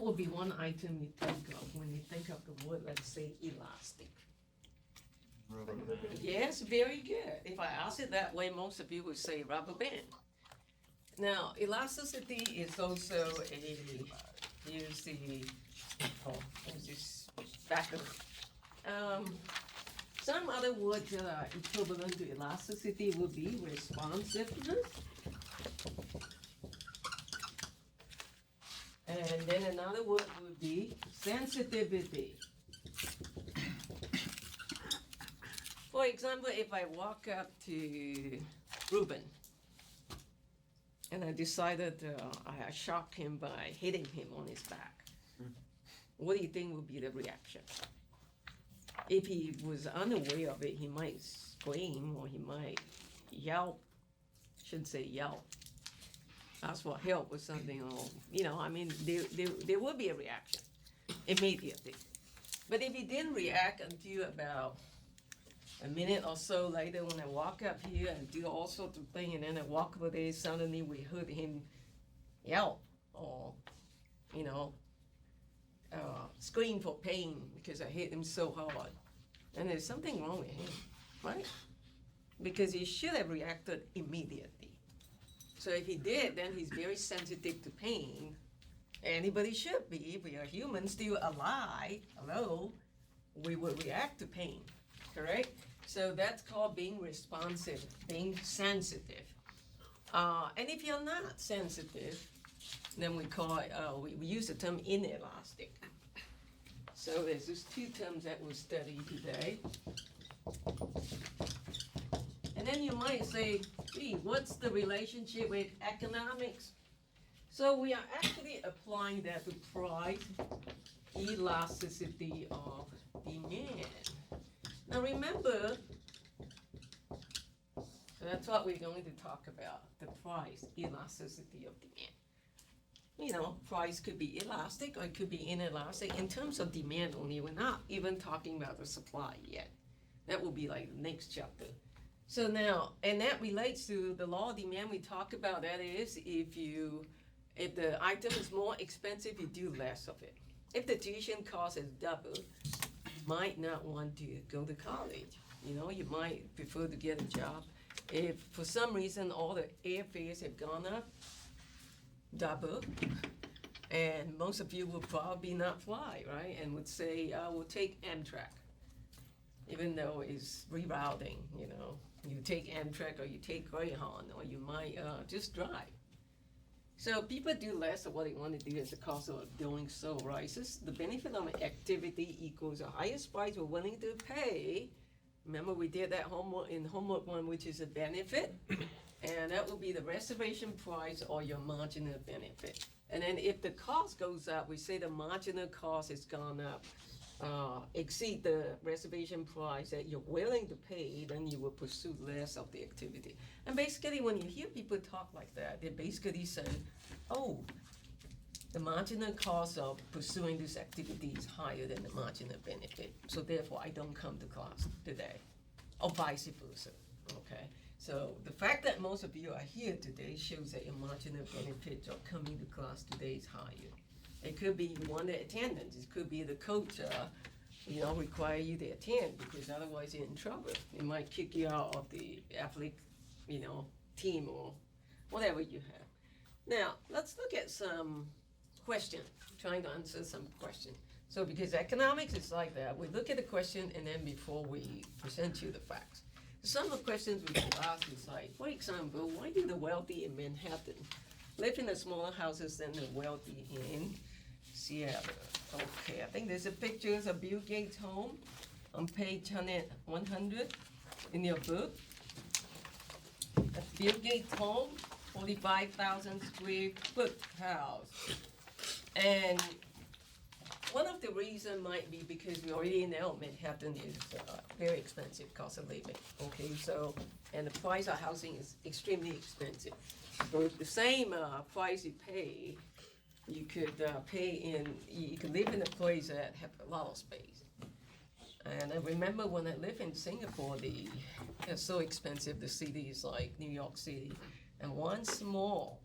what would be one item you think of when you think of the word, let's say, elastic? Yes, very good. If I ask it that way, most of you would say rubber band. Now, elasticity is also here's this background. Some other words that are equivalent to elasticity would be responsiveness. And then another word would be sensitivity. For example, if I walk up to Ruben and I decided I shock him by hitting him on his back, what do you think would be the reaction? If he was unaware of it, he might scream or he might yelp. Shouldn't say yelp. Ask for help or something, or there will be a reaction immediately. But if he didn't react until about a minute or so later, when I walk up here and do all sorts of things, and then I walk over there, suddenly we heard him yelp or scream for pain because I hit him so hard. And there's something wrong with him, right? Because he should have reacted immediately. So if he did, then he's very sensitive to pain. Anybody should be. If we are humans still alive, hello, we will react to pain, correct? So that's called being responsive, being sensitive. And if you're not sensitive, then we call it, we use the term inelastic. So there's these two terms that we'll study today. And then you might say, gee, what's the relationship with economics? So we are actually applying that to price elasticity of demand. Now remember, so that's what we're going to talk about, the price elasticity of demand. Price could be elastic or it could be inelastic. In terms of demand only, we're not even talking about the supply yet. That will be like the next chapter. So now, and that relates to the law of demand we talked about. That is, if the item is more expensive, you do less of it. If the tuition cost is double, you might not want to go to college. You might prefer to get a job. If for some reason all the airfares have gone up, double, and most of you will probably not fly, right? And would say, we'll take Amtrak, even though it's rerouting, You take Amtrak or you take Greyhound, or you might just drive. So people do less of what they want to do as the cost of doing so rises. The benefit of an activity equals the highest price we're willing to pay. Remember, we did that homework one, which is a benefit. And that will be the reservation price or your marginal benefit. And then if the cost goes up, we say the marginal cost has gone up, exceed the reservation price that you're willing to pay, then you will pursue less of the activity. And basically, when you hear people talk like that, they're basically saying, oh, the marginal cost of pursuing this activity is higher than the marginal benefit. So therefore, I don't come to class today, or vice versa, okay? So the fact that most of you are here today shows that your marginal benefit of coming to class today is higher. It could be you want the attendance. It could be the coach, require you to attend because otherwise you're in trouble. It might kick you out of the athletic, team or whatever you have. Now, let's look at some questions, trying to answer some questions. So because economics is like that, we look at the question and then before we present you the facts. Some of the questions we could ask is like, for example, why do the wealthy in Manhattan live in the smaller houses than the wealthy in Seattle? Okay, I think there's a picture of Bill Gates' home on page 100 in your book. That's Bill Gates' home, 45,000 square foot house. And one of the reasons might be because we already know Manhattan is very expensive cost of living. Okay, so, and the price of housing is extremely expensive. So the same price you pay, you could you could live in a place that have a lot of space. And I remember when I lived in Singapore, it's so expensive, the city is like New York City. And one small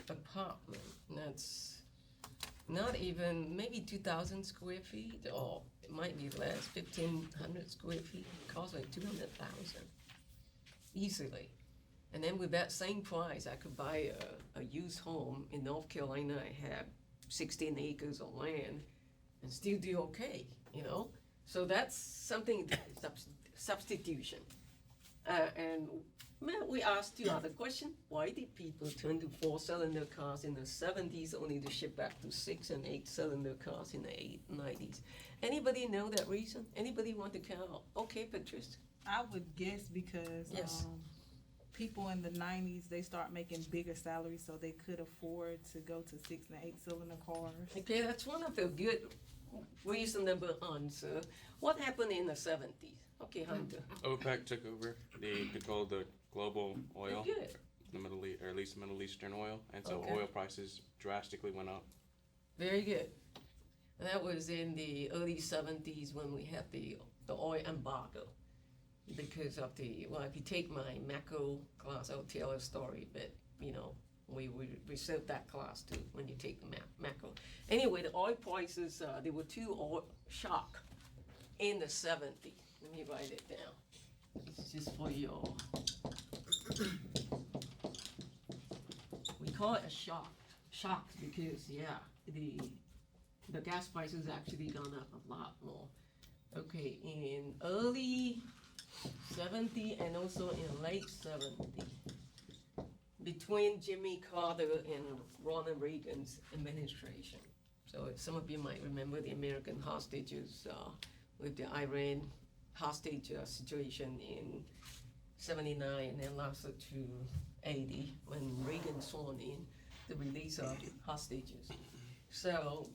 apartment, that's not even, maybe 2,000 square feet, or it might be less, 1,500 square feet, costs like 200,000, easily. And then with that same price, I could buy a used home in North Carolina. I have 16 acres of land and still do okay, you know? So that's something, substitution. And man, we asked you other question. Why did people turn to 4-cylinder cars in the 70s only to ship back to 6 and 8-cylinder cars in the 90s? Anybody know that reason? Anybody want to count? Okay, Patrice. I would guess because Yes. People in the 90s, they start making bigger salaries, so they could afford to go to 6 and 8-cylinder cars. Okay, that's one of the good reasonable answer. What happened in the 70s? Okay, Hunter. OPEC took over. They controlled the global oil, Good. the Middle East, or at least Middle Eastern oil, and so Okay. oil prices drastically went up. Very good. And that was in the early 70s when we had the oil embargo. Because of well, if you take my macro class, I'll tell a story, but, you know, we reserve that class too when you take the macro. Anyway, the oil prices, there were two oil shock in the 70s. Let me write it down. It's just for your, we call it a shock. Shock because, yeah, the gas prices actually gone up a lot more. Okay, in early 70 and also in late 70, between Jimmy Carter and Ronald Reagan's administration. So some of you might remember the American hostages with the Iran hostage situation in 79 and then lasted to 80 when Reagan sworn in the release of hostages. So,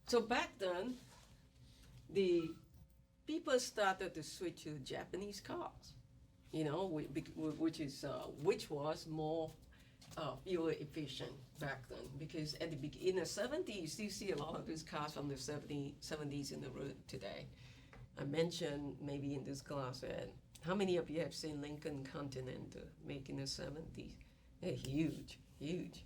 so back then, the people started to switch to Japanese cars, you know, which was more fuel efficient back then. Because in the 70s, you still see a lot of these cars from the 70s in the road today. I mentioned maybe in this class that how many of you have seen Lincoln Continental made in the 70s? They're huge, huge.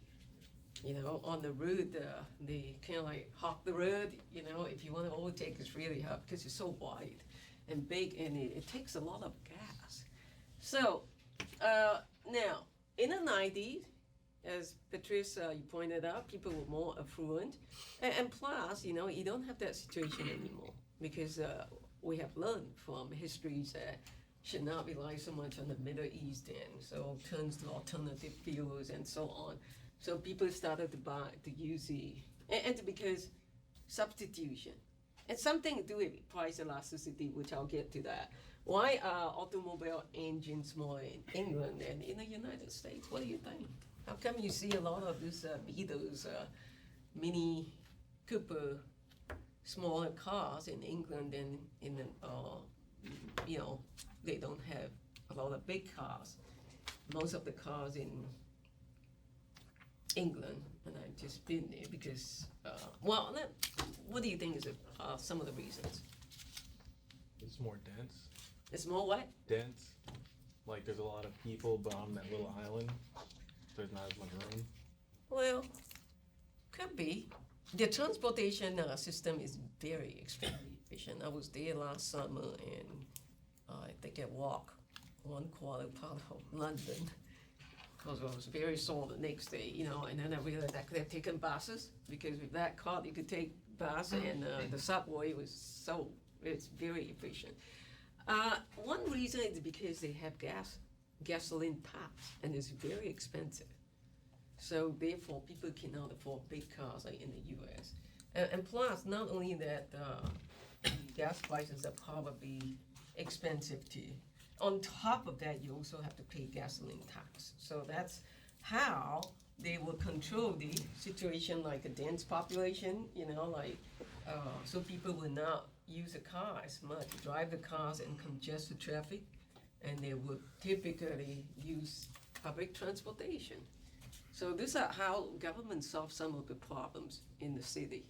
You know, on the road, they kind of like hog the road. You know, if you want to overtake, it's really hard because it's so wide and big, and it takes a lot of gas. So now, in the 90s, as Patrice, you pointed out, people were more affluent, and plus, you know, you don't have that situation anymore because we have learned from histories that should not rely so much on the Middle East, and so turns to alternative fuels and so on. So people started to use because substitution. And something to do with price elasticity, which I'll get to that. Why are automobile engines more in England than in the United States? What do you think? How come you see a lot of these Beetles, Mini Cooper, smaller cars in England than in the, you know, they don't have a lot of big cars. Most of the cars in England, and I've just been there because, what do you think is some of the reasons? It's more dense. It's more what? Dense. Like there's a lot of people, but on that little island, there's not as much room. Well, could be. The transportation system is very extremely efficient. I was there last summer and I think I walked 1/4 part of London because I was very sore the next day, you know, and then I realized I could have taken buses because with that car you could take bus and the subway it's very efficient. One reason is because they have gasoline tax and it's very expensive. So therefore people cannot afford big cars like in the US. And plus, not only that, gas prices are probably expensive too. On top of that, you also have to pay gasoline tax. So that's how they will control the situation like a dense population, you know, like, so people will not use a car as much, drive the cars and congest the traffic, and they would typically use public transportation. So this is how government solves some of the problems in the city.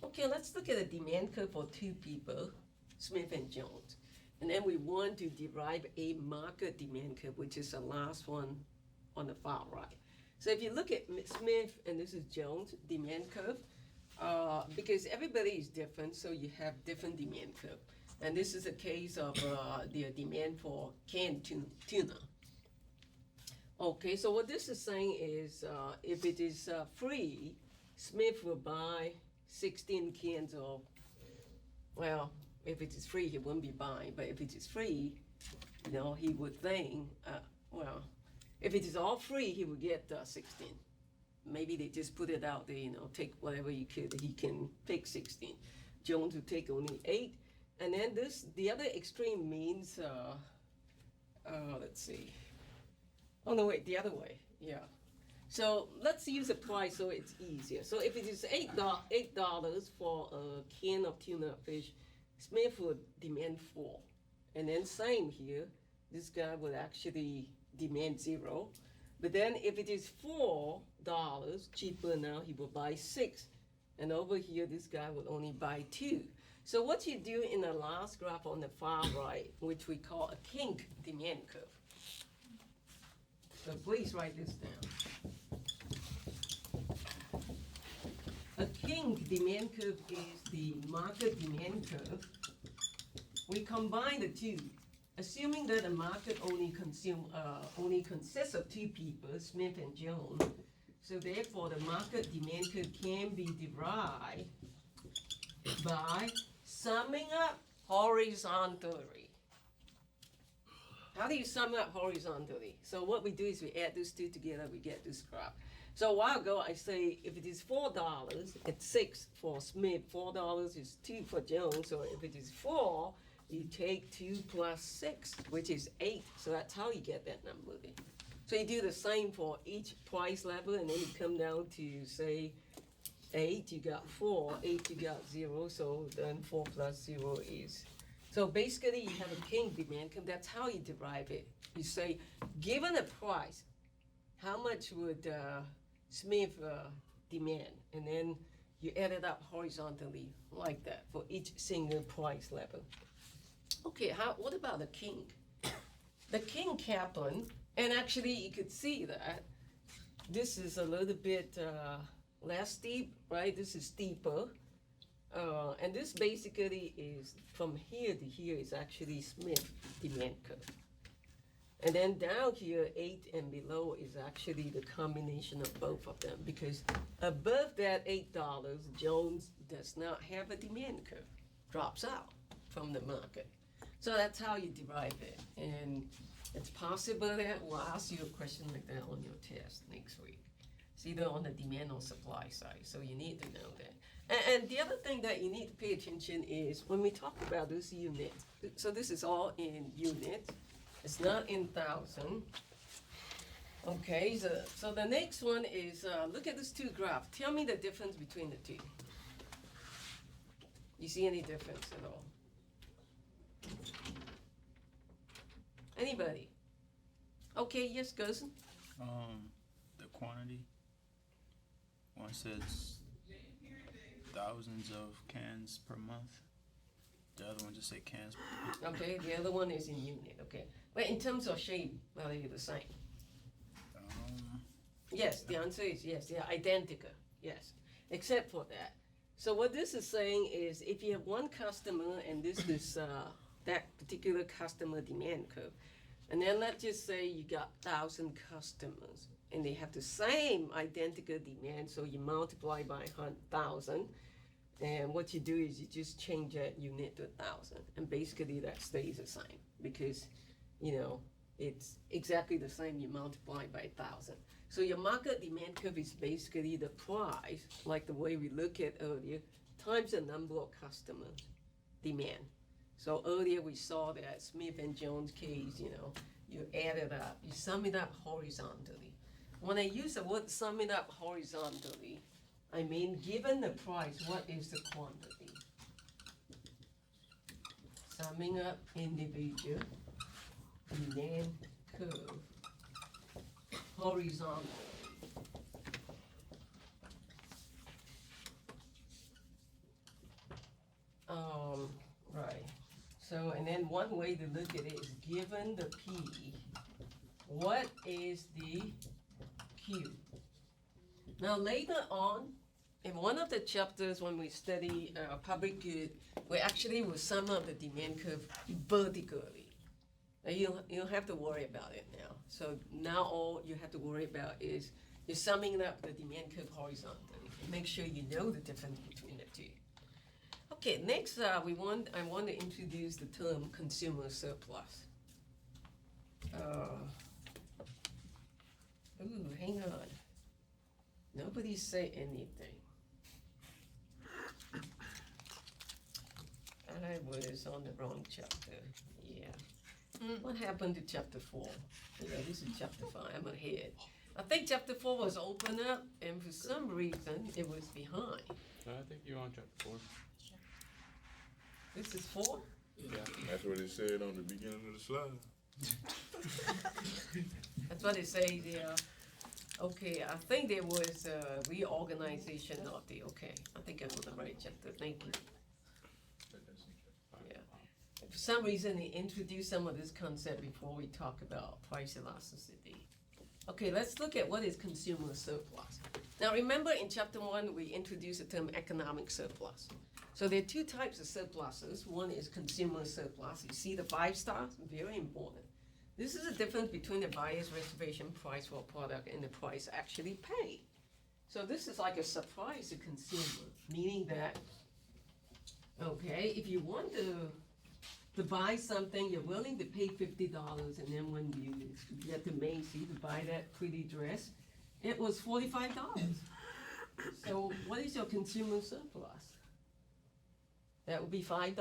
Okay, let's look at the demand curve for two people, Smith and Jones. And then we want to derive a market demand curve, which is the last one on the far right. So if you look at Smith and this is Jones demand curve, because everybody is different, so you have different demand curve. And this is a case of the demand for canned tuna. Okay, so what this is saying is if it is free, Smith will buy 16 cans of, well, if it is free, he wouldn't be buying, but if it is free, you know, he would think, well, if it is all free, he would get 16. Maybe they just put it out there, you know, take whatever he can take 16. Jones would take only 8. And then the other extreme means, let's see. Oh no, wait, the other way, yeah. So let's use a price so it's easier. So if it is $8 for a can of tuna fish, Smith would demand 4. And then same here, this guy would actually demand 0. But then if it is $4 cheaper now, he will buy 6. And over here, this guy would only buy 2. So what you do in the last graph on the far right, which we call a kink demand curve. So please write this down. A kink demand curve is the market demand curve. We combine the two, assuming that the market only consists of 2 people, Smith and Jones. So therefore, the market demand curve can be derived by summing up horizontally. How do you sum up horizontally? So what we do is we add these two together, we get this graph. So a while ago, I say if it is $4, it's 6 for Smith. $4 is 2 for Jones. So if it is 4, you take 2 plus 6, which is 8. So that's how you get that number there. So you do the same for each price level, and then you come down to, say, 8, you got 4, 8, you got 0, so then 4 plus 0 is. So basically, you have a kink demand curve. That's how you derive it. You say, given a price, how much would Smith demand? And then you add it up horizontally like that for each single price level. Okay, what about the kink? The kink Kaplan, and actually you could see that this is a little bit less steep, right? This is steeper. And this basically is from here to here is actually Smith demand curve. And then down here, 8 and below is actually the combination of both of them, because above that $8, Jones does not have a demand curve, drops out from the market. So that's how you derive it. And it's possible that we'll ask you a question like that on your test next week. It's either on the demand or supply side, so you need to know that. And the other thing that you need to pay attention is when we talk about this unit, so this is all in units, it's not in thousand. Okay, so the next one is, look at these two graphs. Tell me the difference between the two. You see any difference at all? Anybody? Okay, yes, Cousin? The quantity. One says thousands of cans per month. The other one just say cans per month. Okay, the other one is in unit, okay. But in terms of shape, are they the same? Yes, the answer is yes, they are identical, yes, except for that. So what this is saying is if you have one customer and this is that particular customer demand curve, and then let's just say you got 1,000 customers and they have the same identical demand, so you multiply by 1,000, and what you do is you just change that unit to 1,000, and basically that stays the same because, you know, it's exactly the same, you multiply by 1,000. So your market demand curve is basically the price, like the way we looked at earlier, times the number of customers demand. So earlier we saw that Smith and Jones case, you know, you add it up, you sum it up horizontally. When I use the word sum it up horizontally, I mean given the price, what is the quantity? Summing up individual demand curve horizontally. Right. So, and then one way to look at it is given the P, what is the Q? Now later on, in one of the chapters when we study public good, we actually will sum up the demand curve vertically. Now you don't have to worry about it now. So now all you have to worry about is you're summing up the demand curve horizontally. Make sure you know the difference between the two. Okay, next I want to introduce the term consumer surplus. Hang on. Nobody say anything. I was on the wrong chapter. Yeah. What happened to chapter 4? Yeah, this is chapter 5. I'm ahead. I think chapter 4 was open up, and for some reason it was behind. I think you're on chapter 4. This is 4? Yeah. That's what it said on the beginning of the slide. That's what it says there. Okay, I think there was a reorganization of the, okay, I think I'm on the right chapter, thank you. Yeah. For some reason, they introduced some of this concept before we talk about price elasticity. Okay, let's look at what is consumer surplus. Now remember in chapter 1, we introduced the term economic surplus. So there are two types of surpluses. One is consumer surplus. You see the 5 stars? Very important. This is the difference between the buyer's reservation price for a product and the price actually paid. So this is like a surprise to consumer, meaning that, okay, if you want to buy something, you're willing to pay $50, and then when you get to Macy's to buy that pretty dress, it was $45. So what is your consumer surplus? That would be $5,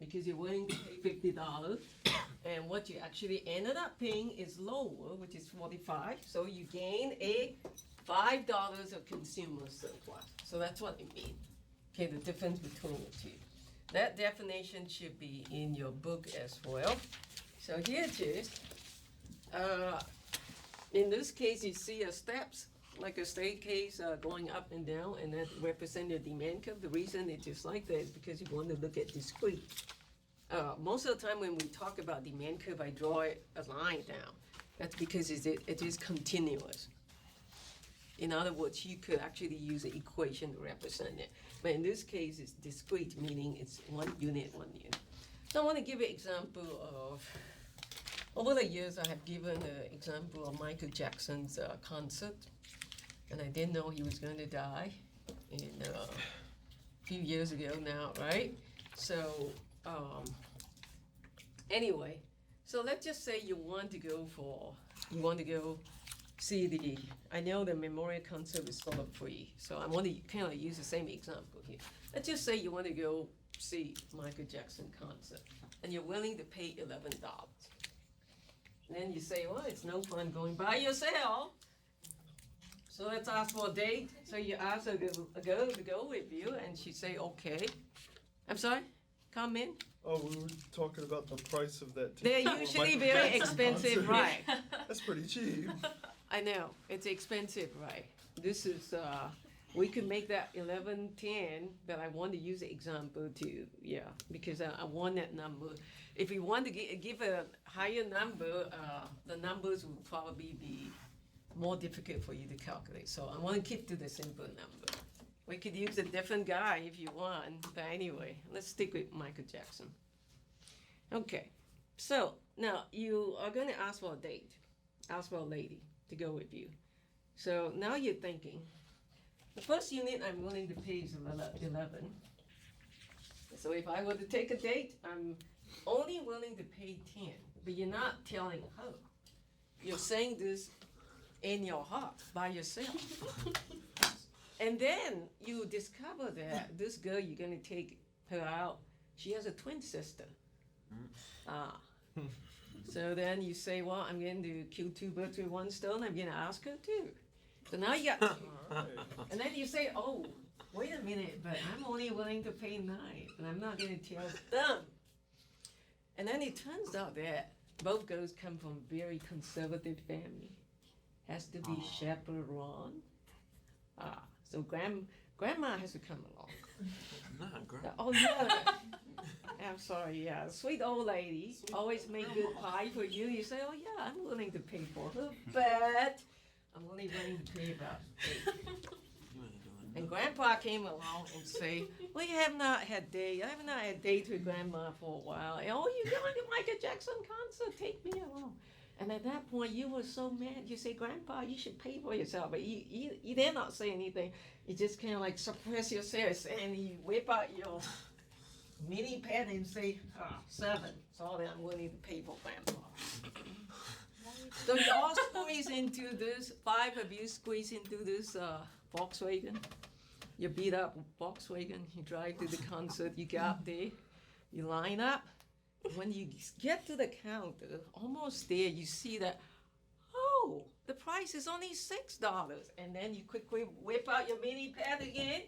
because you're willing to pay $50. And what you actually ended up paying is lower, which is 45. So you gain a $5 of consumer surplus. So that's what it means. Okay, the difference between the two. That definition should be in your book as well. So here it is. In this case, you see steps, like a staircase going up and down, and that represents your demand curve. The reason it is like that is because you want to look at discrete. Most of the time when we talk about demand curve, I draw a line down. That's because it is continuous. In other words, you could actually use an equation to represent it. But in this case, it's discrete, meaning it's 1 unit, 1 unit. So I want to give an example of, over the years, I have given an example of Michael Jackson's concert. And I didn't know he was going to die a few years ago now, right? So, anyway, so let's just say you want to go see I know the memorial concert is sort of free, so I want to kind of use the same example here. Let's just say you want to go see Michael Jackson concert, and you're willing to pay $11. And then you say, well, it's no fun going by yourself. So let's ask for a date. So you ask a girl to go with you, and she say, okay. I'm sorry? Come in. Oh, we were talking about the price of that They're ticket for usually Michael very Jackson expensive, concert. right? That's pretty cheap. I know, it's expensive, right? This is, we could make that 11.10, but I want to use the example to, yeah, because I want that number. If you want to give a higher number, the numbers will probably be more difficult for you to calculate. So I want to keep to the simple number. We could use a different guy if you want, but anyway, let's stick with Michael Jackson. Okay, so now you are going to ask for a date, ask for a lady to go with you. So now you're thinking, the first unit I'm willing to pay is 11. So if I were to take a date, I'm only willing to pay 10, but you're not telling her. You're saying this in your heart by yourself. And then you discover that this girl you're going to take her out, she has a twin sister. So then you say, well, I'm going to kill 2 birds with 1 stone. I'm going to ask her too. So now you got, and then you say, oh, wait a minute, but I'm only willing to pay 9, and I'm not going to tell them. And then it turns out that both girls come from very conservative family. Has to be chaperone. So grandma has to come along. Not grandma. Oh yeah. I'm sorry, yeah. Sweet old lady, always make good pie for you. You say, oh yeah, I'm willing to pay for her, but I'm only willing to pay about 8. grandpa came along and say, well, you have not had date. I have not had date with grandma for a while. And, oh, you're going to Michael Jackson concert, take me along. And at that point, you were so mad. You say, Grandpa, you should pay for yourself. But you dare not say anything. You just kind of like suppress yourself, and you whip out your mini pen and say, 7. That's all that I'm willing to pay for Grandpa. So you all squeeze into this, 5 of you squeeze into this Volkswagen. You beat up Volkswagen, you drive to the concert, you get there, you line up. When you get to the counter, almost there, you see that, oh, the price is only $6. And then you quickly whip out your mini pad again,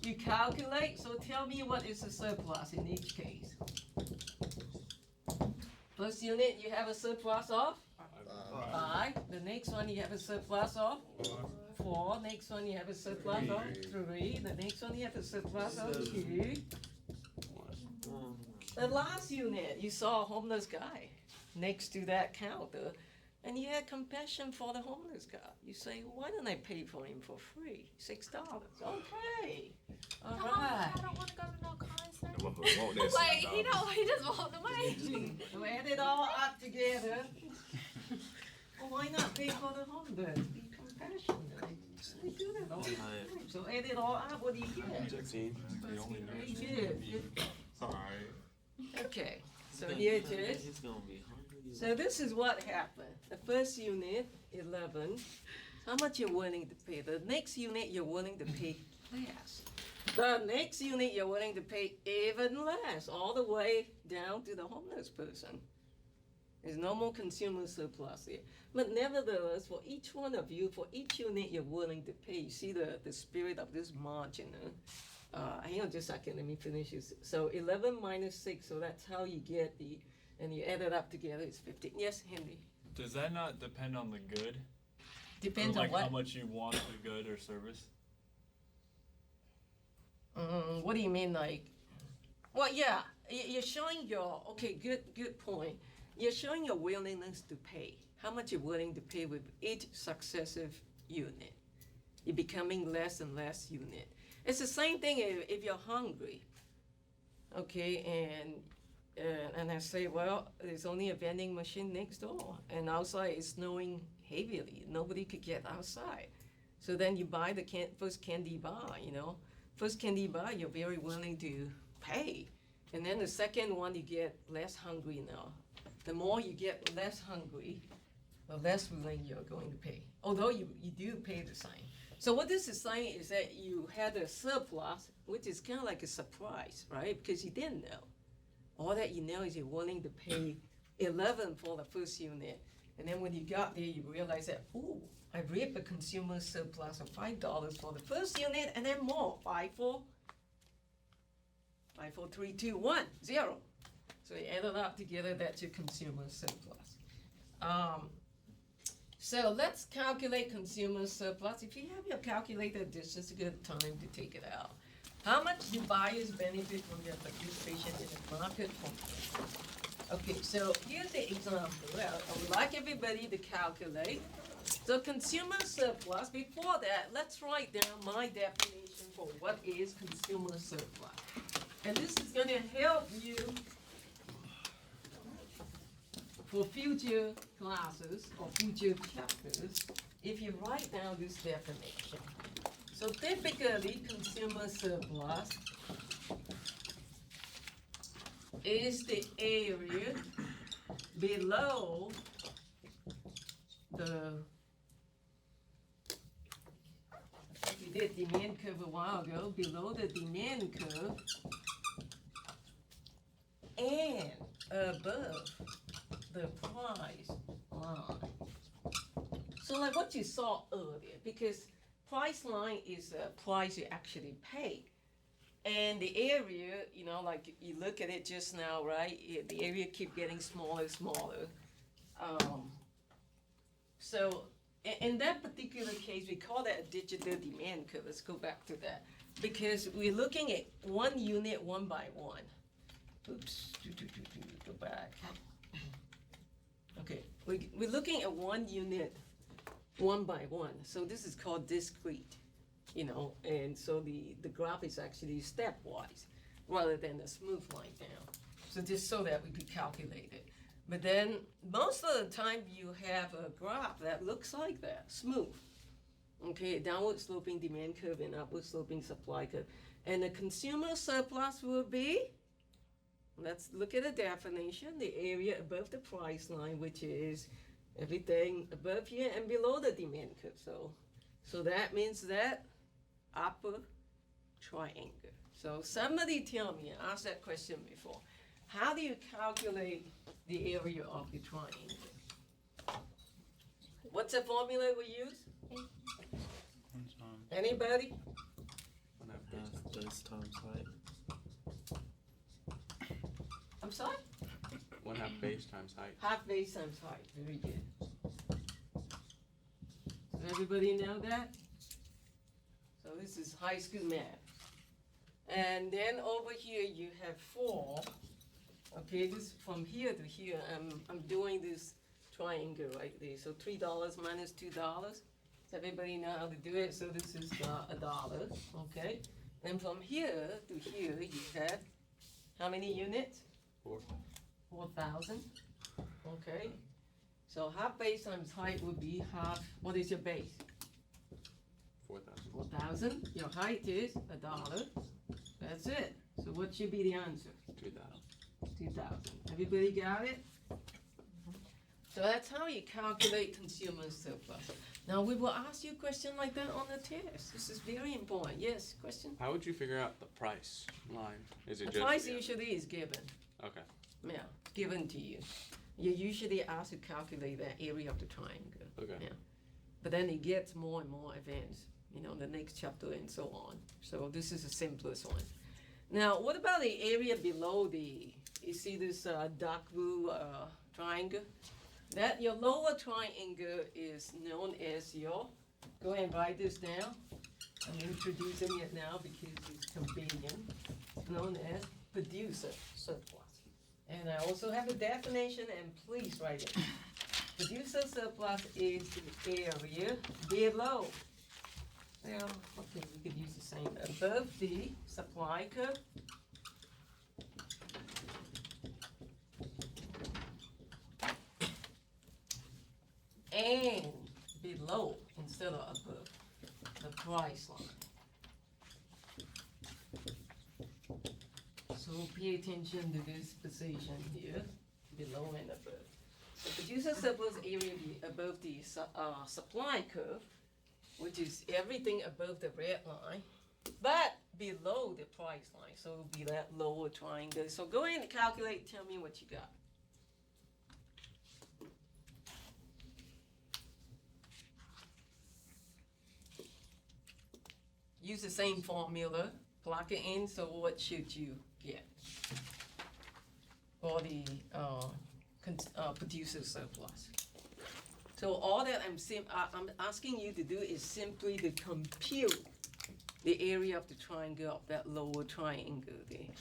you calculate. So tell me what is the surplus in each case. First unit, you have a surplus of 5. The next one, you have a surplus of 4. Next one, you have a surplus of 3. The next one, you have a surplus of 2. The last unit, you saw a homeless guy next to that counter, and you had compassion for the homeless guy. You say, why don't I pay for him for free? $6. Okay. All right. I don't want to go to no concert. That motherfucker want that Wait, $6. he just walked away. So add it all up together. Well, why not pay for the homeless? Be compassionate. We do that all the time. So add it all up, what do you get? Very good. Alright. Okay, so here it is. So this is what happened. The first unit, 11. How much you're willing to pay? The next unit, you're willing to pay less. The next unit, you're willing to pay even less, all the way down to the homeless person. There's no more consumer surplus here. But nevertheless, for each one of you, for each unit you're willing to pay, you see the spirit of this margin. Hang on just a second, let me finish this. So 11 minus 6, so that's how you get and you add it up together, it's 15. Yes, Henry? Does that not depend on the good? Depends or like on what? how much you want the good or service? What do you mean, like? Well, yeah, you're showing your, okay, good point. You're showing your willingness to pay. How much you're willing to pay with each successive unit. You're becoming less and less unit. It's the same thing if you're hungry, okay, and I say, well, there's only a vending machine next door, and outside it's snowing heavily. Nobody could get outside. So then you buy the first candy bar, First candy bar, you're very willing to pay. And then the second one, you get less hungry now. The more you get less hungry, the less willing you're going to pay. Although you do pay the same. So what this is saying is that you had a surplus, which is kind of like a surprise, right? Because you didn't know. All that you know is you're willing to pay 11 for the first unit. And then when you got there, you realize that, ooh, I reaped a consumer surplus of $5 for the first unit, and then more, 5, 4, 3, 2, 1, 0. So you add it up together, that's your consumer surplus. So let's calculate consumer surplus. If you have your calculator, this is a good time to take it out. How much do buyers benefit from their participation in the market? Okay, so here's the example. Well, I would like everybody to calculate. So consumer surplus, before that, let's write down my definition for what is consumer surplus. And this is gonna help you for future classes or future chapters if you write down this definition. So typically, consumer surplus is the area below we did demand curve a while ago, below the demand curve and above the price line. So like what you saw earlier, because price line is the price you actually pay. And the area, like you look at it just now, right? The area keep getting smaller and smaller. So in that particular case, we call that a digital demand curve. Let's go back to that. Because we're looking at one unit one by one. Oops, go back. Okay, we're looking at one unit one by one. So this is called discrete. you know, and so the graph is actually stepwise rather than a smooth line down. So just so that we could calculate it. But then most of the time you have a graph that looks like that, smooth. Okay, downward sloping demand curve and upward sloping supply curve. And the consumer surplus will be, let's look at the definition, the area above the price line, which is everything above here and below the demand curve. So that means that upper triangle. So somebody tell me, I asked that question before. How do you calculate the area of the triangle? What's the formula we use? Anybody? Base times height. I'm sorry? 1/2 base times height. Half base times height. Very good. So everybody know that? So this is high school math. And then over here you have 4. Okay, this from here to here. I'm doing this triangle right there. So $3 minus $2. Does everybody know how to do it? So this is $1. Okay. And from here to here you have how many units? 4. 4,000. Okay. So half base times height would be half. What is your base? 4,000. 4,000. Your height is $1. That's it. So what should be the answer? 2,000. 2,000. Everybody got it? So that's how you calculate consumer surplus. Now we will ask you a question like that on the test. This is very important. Yes, question? How would you figure out the price line? Is it The just price usually is given. Okay. Yeah, given to you. You usually asked to calculate the area of the triangle. Okay. Yeah. But then it gets more and more advanced, you know, the next chapter and so on. So this is the simplest one. Now, what about the area below you see this dark blue triangle? That your lower triangle is known as your, go ahead and write this down. I'm introducing it now because it's convenient. It's known as producer surplus. And I also have a definition, and please write it. Producer surplus is the area below. Well, okay, we could use the same. Above the supply curve. And below, instead of above, the price line. So pay attention to this position here, below and above. The producer surplus area above the supply curve, which is everything above the red line, but below the price line, so it'll be that lower triangle. So go ahead and calculate, tell me what you got. Use the same formula, plug it in, so what should you get for the producer surplus? So all that I'm asking you to do is simply to compute the area of the triangle of that lower triangle there.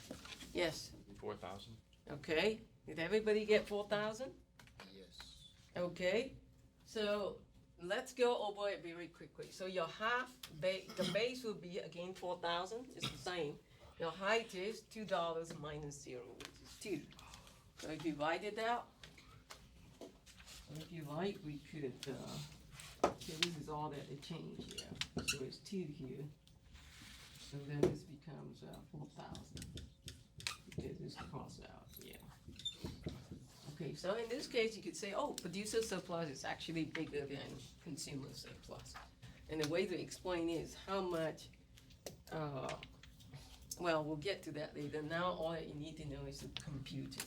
Yes, 4,000. okay. Did everybody get 4,000? Yes. Okay, so let's go over it very quickly. So your the base will be again 4,000. It's the same. Your height is $2 minus 0, which is 2. So if you write it out, if you like, we could. Okay, this is all that it changed here. So it's 2 here. So then this becomes 4,000. Because this cross out, yeah. Okay, so in this case, you could say, oh, producer surplus is actually bigger than consumer surplus. And the way to explain is how much, well, we'll get to that later. Now all that you need to know is to compute it.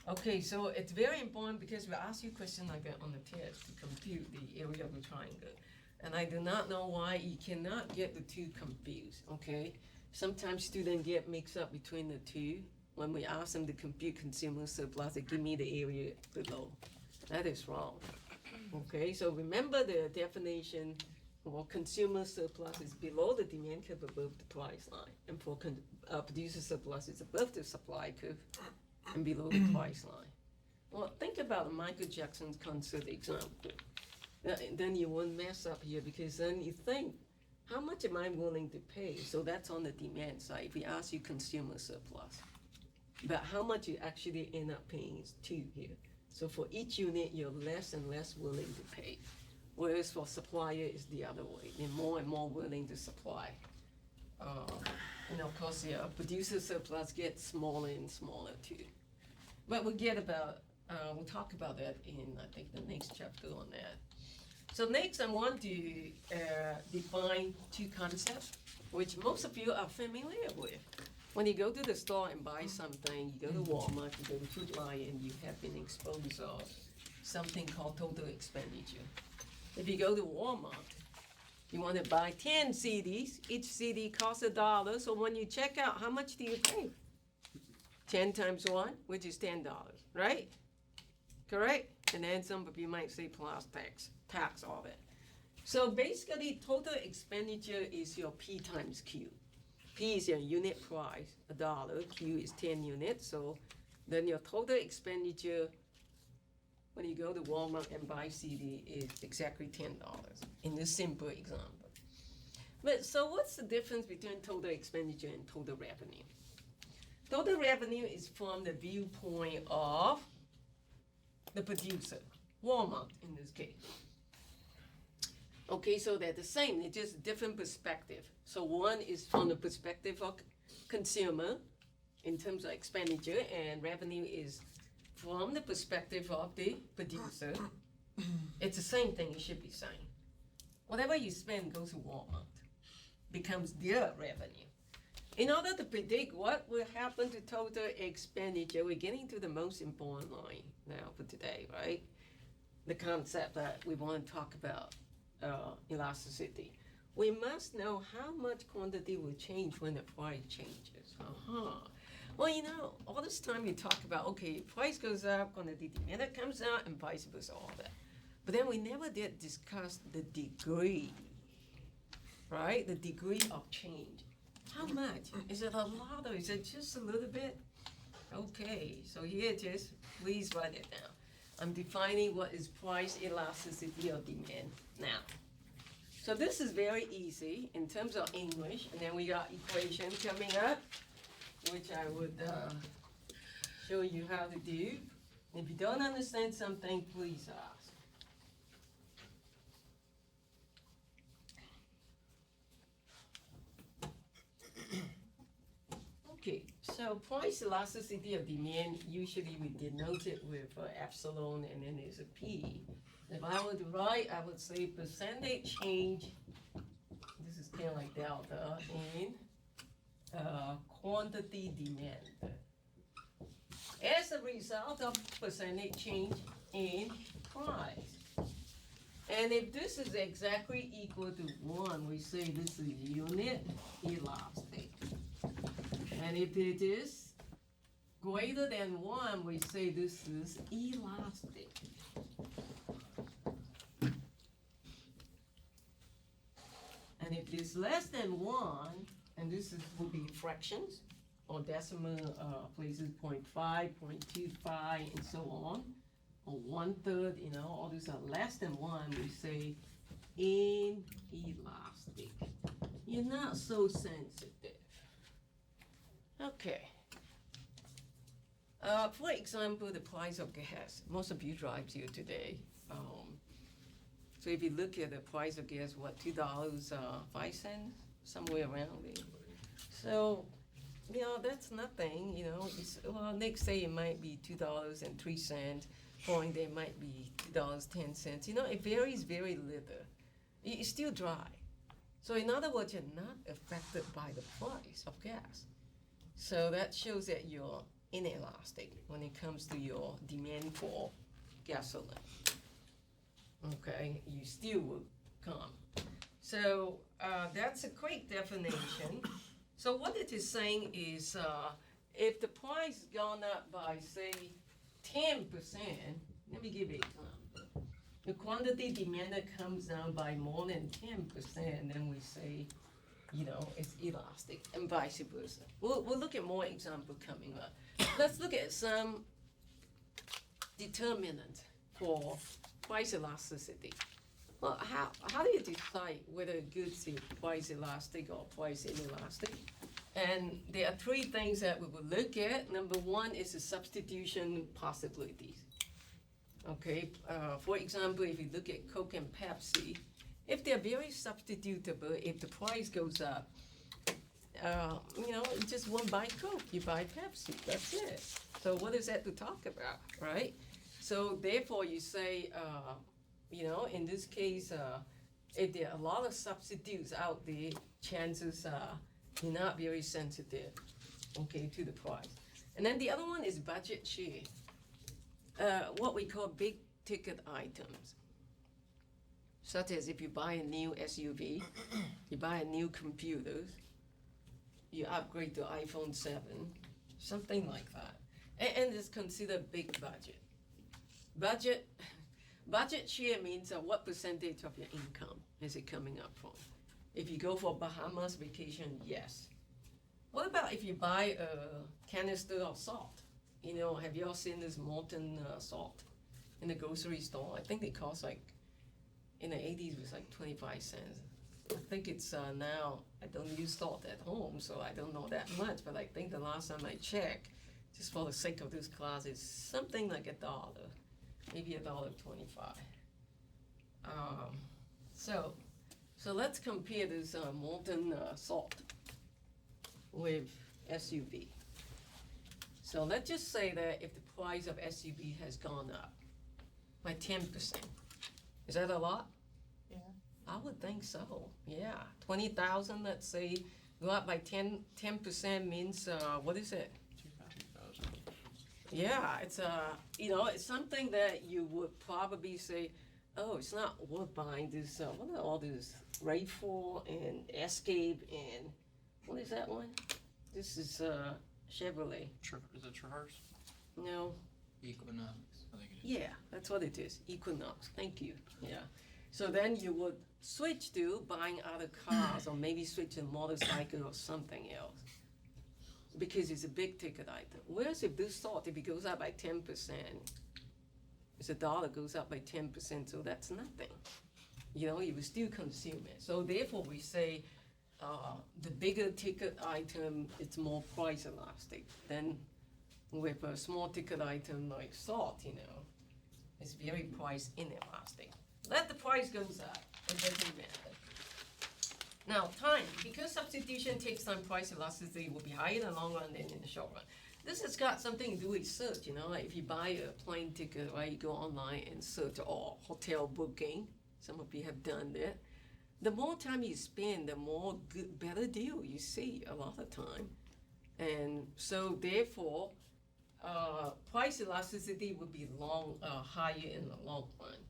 Okay, so it's very important because we ask you a question like that on the test to compute the area of the triangle. And I do not know why you cannot get the two confused, okay? Sometimes students get mixed up between the two. When we ask them to compute consumer surplus, they give me the area below. That is wrong. Okay, so remember the definition for consumer surplus is below the demand curve above the price line. And for producer surplus is above the supply curve and below the price line. Well, think about Michael Jackson's concert example. Then you won't mess up here because then you think how much am I willing to pay? So that's on the demand side. If we ask you consumer surplus, but how much you actually end up paying is 2 here. So for each unit, you're less and less willing to pay. Whereas for supplier, it's the other way. They're more and more willing to supply. And of course, yeah, producer surplus gets smaller and smaller too. But we'll talk about that in, I think, the next chapter on that. So next, I want to define 2 concepts, which most of you are familiar with. When you go to the store and buy something, you go to Walmart, you go to Food Lion, you have been exposed of something called total expenditure. If you go to Walmart, you want to buy 10 CDs, each CD costs $1, so when you check out, how much do you pay? 10 times 1, which is $10, right? Correct? And then some of you might say plus tax all that. So basically, total expenditure is your P times Q. P is your unit price, $1, Q is 10 units, so then your total expenditure when you go to Walmart and buy CD is exactly $10 in this simple example. But so what's the difference between total expenditure and total revenue? Total revenue is from the viewpoint of the producer, Walmart in this case. Okay, so they're the same, it's just different perspective. So one is from the perspective of consumer in terms of expenditure, and revenue is from the perspective of the producer. It's the same thing, it should be saying. Whatever you spend goes to Walmart, becomes their revenue. In order to predict what will happen to total expenditure, we're getting to the most important line now for today, right? The concept that we want to talk about, elasticity. We must know how much quantity will change when the price changes. Well, you know, all this time you talk about, okay, price goes up, quantity demand comes out, and vice versa, all that. But then we never did discuss the degree, right? The degree of change. How much? Is it a lot or is it just a little bit? Okay, so here it is. Please write it down. I'm defining what is price elasticity of demand now. So this is very easy in terms of English, and then we got equation coming up, which I would show you how to do. If you don't understand something, please ask. Okay, so price elasticity of demand, usually we denote it with epsilon and then there's a P. If I were to write, I would say percentage change, this is kind of like delta, in quantity demand as a result of percentage change in price. And if this is exactly equal to 1, we say this is unit elastic. And if it is greater than 1, we say this is elastic. And if it's less than 1, and this will be fractions or decimal places, 0.5, 0.25, and so on, or 1/3, you know, all these are less than 1, we say inelastic. You're not so sensitive. Okay. For example, the price of gas. Most of you drive here today. So if you look at the price of gas, what, $2.05, somewhere around there. So, you know, that's nothing, you know. Well, next day it might be $2.03. Following day might be $2.10. You know, it varies very little. It's still dry. So in other words, you're not affected by the price of gas. So that shows that you're inelastic when it comes to your demand for gasoline. Okay, you still will come. So that's a quick definition. So what it is saying is if the price has gone up by, say, 10%, let me give you an example. The quantity demanded comes down by more than 10%, then we say, you know, it's elastic, and vice versa. We'll look at more examples coming up. Let's look at some determinant for price elasticity. Well, how do you decide whether goods is price elastic or price inelastic? And there are three things that we will look at. Number one is the substitution possibilities. Okay, for example, if you look at Coke and Pepsi, if they're very substitutable, if the price goes up, you know, you just won't buy Coke, you buy Pepsi, that's it. So what is that to talk about, right? So therefore you say, you know, in this case, if there are a lot of substitutes out there, chances are you're not very sensitive, okay, to the price. And then the other one is budget share. What we call big ticket items, such as if you buy a new SUV, you buy a new computer, you upgrade to iPhone 7, something like that. And it's considered big budget. Budget share means what percentage of your income is it coming up from? If you go for Bahamas vacation, yes. What about if you buy a canister of salt? You know, have you all seen this molten salt in the grocery store? I think they cost like, in the 80s it was like 25 cents. I think it's now, I don't use salt at home, so I don't know that much, but I think the last time I checked, just for the sake of this class, it's something like $1, maybe $1.25. So let's compare this molten salt with SUV. So let's just say that if the price of SUV has gone up by 10%, is that a lot? Yeah. I would think so, yeah. 20,000, let's say, go up by 10% means, what is it? 2,000. Yeah, it's you know, it's something that you would probably say, oh, it's not worth buying this, what are all these RAV4 and Escape and, what is that one? This is Chevrolet. Is it Traverse? No, Equinox. I think it is. yeah, that's what it is, Equinox, thank you, yeah. So then you would switch to buying other cars or maybe switch to a motorcycle or something else, because it's a big ticket item. Whereas if this salt, if it goes up by 10%, it's $1 goes up by 10%, so that's nothing. You know, you will still consume it. So therefore we say the bigger ticket item, it's more price elastic than with a small ticket item like salt, you know, it's very price inelastic. Let the price goes up, it doesn't matter. Now, time, because substitution takes time, price elasticity will be higher in the long run than in the short run. This has got something to do with search, you know, like if you buy a plane ticket, right, you go online and search, or hotel booking, some of you have done that. The more time you spend, the more better deal you see a lot of time. And so therefore, price elasticity would be higher in the long run.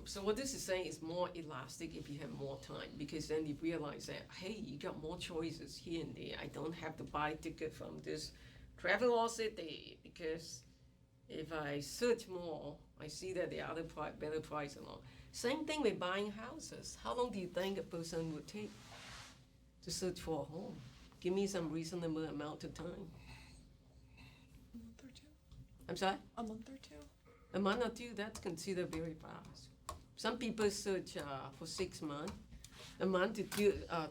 So what this is saying is more elastic if you have more time, because then you realize that, hey, you got more choices here and there. I don't have to buy a ticket from this travel city, because if I search more, I see that the other better price along. Same thing with buying houses. How long do you think a person would take to search for a home? Give me some reasonable amount of time. A month or two. I'm sorry? A month or two. A month or two, that's considered very fast. Some people search for 6 months, a month to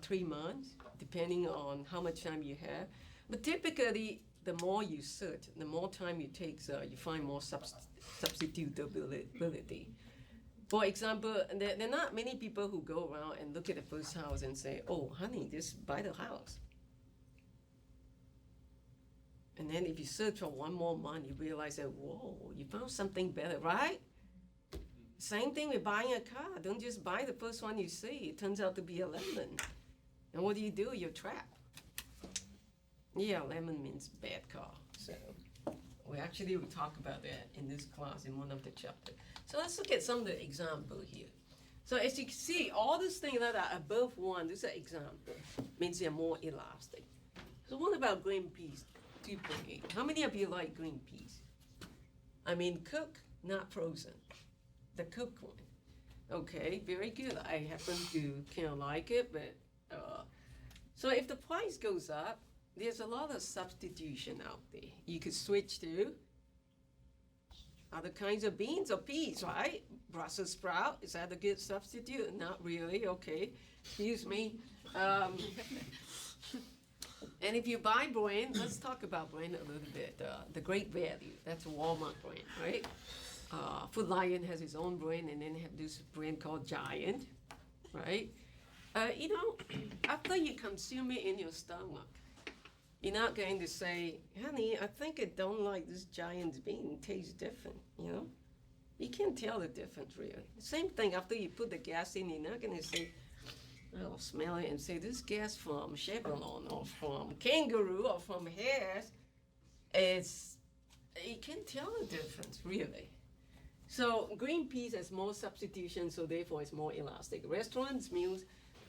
3 months, depending on how much time you have. But typically, the more you search, the more time it takes, you find more substitutability. For example, there are not many people who go around and look at the first house and say, oh, honey, just buy the house. And then if you search for one more month, you realize that, whoa, you found something better, right? Same thing with buying a car. Don't just buy the first one you see. It turns out to be a lemon. And what do? You're trapped. Yeah, lemon means bad car. So we actually will talk about that in this class in one of the chapters. So let's look at some of the examples here. So as you can see, all these things that are above 1, this is an example, means they're more elastic. So what about green peas? 2.8. How many of you like green peas? I mean, cooked, not frozen. The cooked one. Okay, very good. I happen to kind of like it, but so if the price goes up, there's a lot of substitution out there. You could switch to other kinds of beans or peas, right? Brussels sprout, is that a good substitute? Not really, okay, excuse me. And if you buy brand, let's talk about brand a little bit. The Great Value, that's a Walmart brand, right? Food Lion has its own brand, and then they have this brand called Giant, right? You know, after you consume it in your stomach, you're not going to say, honey, I think I don't like this Giant's bean, it tastes different, you know? You can't tell the difference really. Same thing after you put the gas in, you're not gonna say, oh, smell it and say, this gas from Chevron or from Kangaroo or from Harris. You can't tell the difference really. So green peas has more substitution, so therefore it's more elastic. Restaurants, meals,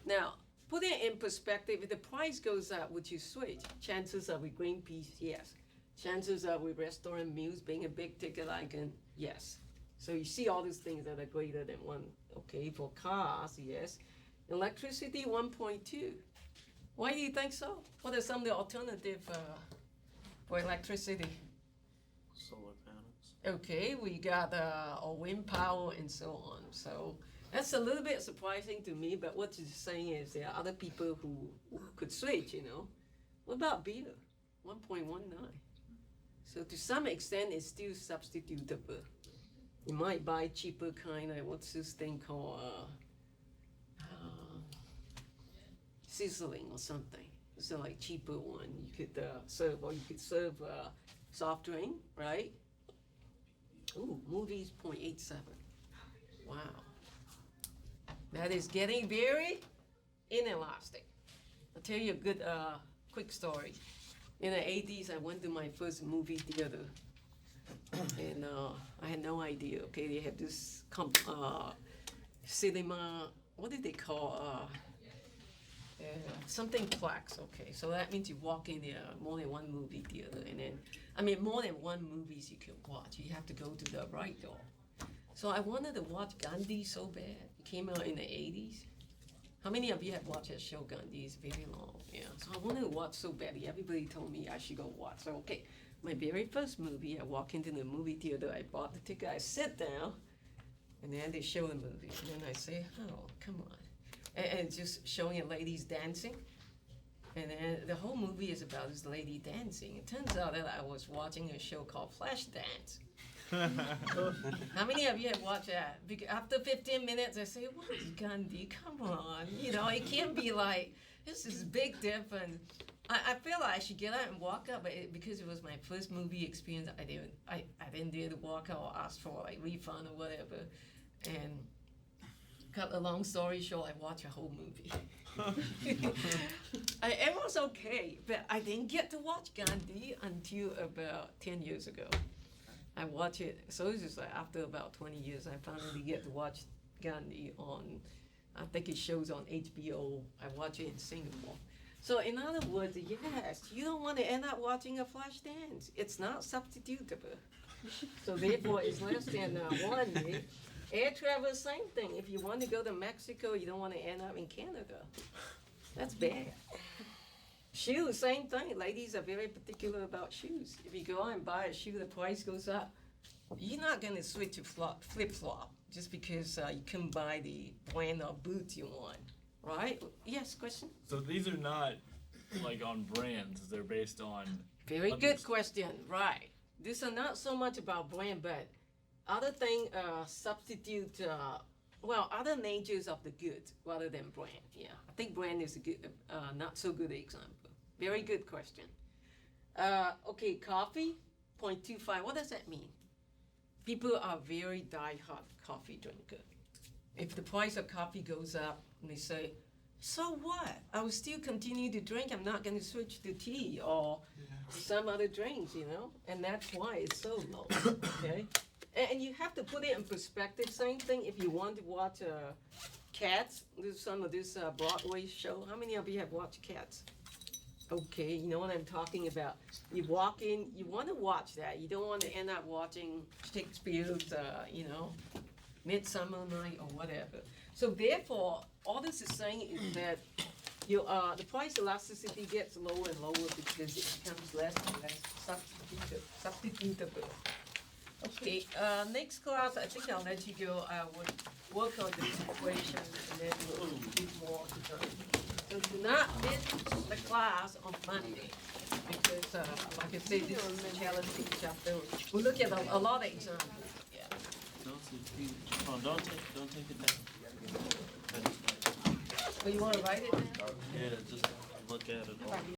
now, put it in perspective, if the price goes up, would you switch? Chances are with green peas, yes. Chances are with restaurant meals being a big ticket item, yes. So you see all these things that are greater than one. Okay, for cars, yes. Electricity, 1.2. Why do you think so? What are some of the alternatives for electricity? Solar panels. Okay, we got wind power and so on. So that's a little bit surprising to me, but what you're saying is there are other people who could switch, you know. What about beer? 1.19. So to some extent, it's still substitutable. You might buy cheaper kind of, what's this thing called, sizzling or something. It's a like cheaper one you could serve, or you could serve soft drink, right? Ooh, movies 0.87. Wow. That is getting very inelastic. I'll tell you a good, quick story. In the 80s, I went to my first movie theater. And I had no idea, okay, they have this cinema, what did they call, something plex, okay. So that means you walk in there, more than one movie theater, and then, more than one movies you can watch. You have to go to the right door. So I wanted to watch Gandhi so bad. It came out in the 80s. How many of you have watched that show, Gandhi? It's very long, yeah. So I wanted to watch so badly. Everybody told me I should go watch. So, okay, my very first movie, I walk into the movie theater, I bought the ticket, I sit down, and then they show the movie. And then I say, oh, come on. And just showing a ladies dancing. And then the whole movie is about this lady dancing. It turns out that I was watching a show called Flashdance. How many of you have watched that? Because after 15 minutes, I say, what is Gandhi? Come on. You know, it can't be like, this is big difference. I feel like I should get out and walk out, but because it was my first movie experience, I didn't dare to walk out or ask for like refund or whatever. And cut a long story short, I watched a whole movie. It was okay, but I didn't get to watch Gandhi until about 10 years ago. I watched it, so it was just like after about 20 years, I finally get to watch Gandhi on, I think it shows on HBO. I watch it in Singapore. So in other words, yes, you don't want to end up watching a flash dance. It's not substitutable. So therefore, it's less than 1 day. Air travel, same thing. If you want to go to Mexico, you don't want to end up in Canada. That's bad. Shoes, same thing. Ladies are very particular about shoes. If you go out and buy a shoe, the price goes up. You're not going to switch to flip-flop just because you couldn't buy the brand of boots you want, right? Yes, question? So these are not like on brands, they're based on Very others. good question, right. These are not so much about brand, but other thing substitute, other natures of the goods rather than brand. Yeah, I think brand is a good, not so good example. Very good question. Okay, coffee, 0.25. What does that mean? People are very die-hard coffee drinker. If the price of coffee goes up, and they say, so what? I will still continue to drink. I'm not going to switch to tea or some other drinks, you know? And that's why it's so low, okay? And you have to put it in perspective. Same thing if you want to watch Cats, some of this Broadway show. How many of you have watched Cats? Okay, you know what I'm talking about. You walk in, you want to watch that. You don't want to end up watching Shakespeare's, Midsummer Night or whatever. So therefore, all this is saying is that the price elasticity gets lower and lower because it becomes less and less substitutable. Okay, next class, I think I'll let you go, I would work on the situation and then we'll do more to go. So do not miss the class on Monday, because, like I said, this is a challenging chapter. We look at a lot of examples, yeah. Don't take it down. Oh, you wanna write it down? Yeah, just look at it.